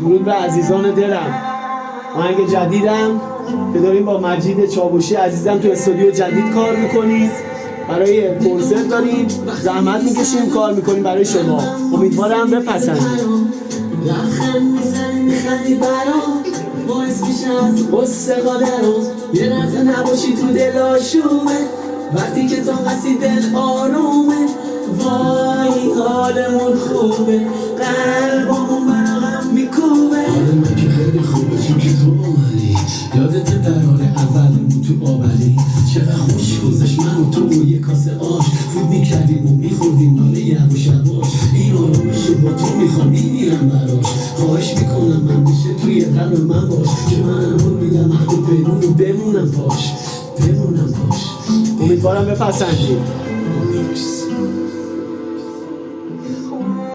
درود به عزیزان دلم. آهنگ جدیدم که داریم با مجید چاوشی عزیزم تو استودیو جدید کار میکنیم، برای کنسرت داریم، زحمت میکشیم، کار میکنیم برای شما. امیدوارم بپسندید. لبخند میزنی میخندی برام، باعث میشه از غصه قادرم یه لحظه نباشی تو دل آشومه، وقتی که تو هستی دل آرومه. وای حالمون خوبه، قلبمون برقم میکوبه. حال من که خیلی خوبه چون که تو اومدی، یادت در حال اولمون تو آبری چقدر خوش گذشت من و تو و یه کاسه آش فوت میکردیم و میخوردیم ناله یواش یواش. این آرامشو با تو میخوام میمیرم براش، خواهش میکنم من بشه توی قلب من باش، که من امون میدم حق و پیمون و بمونم پاش. امیدوارم بپسندید.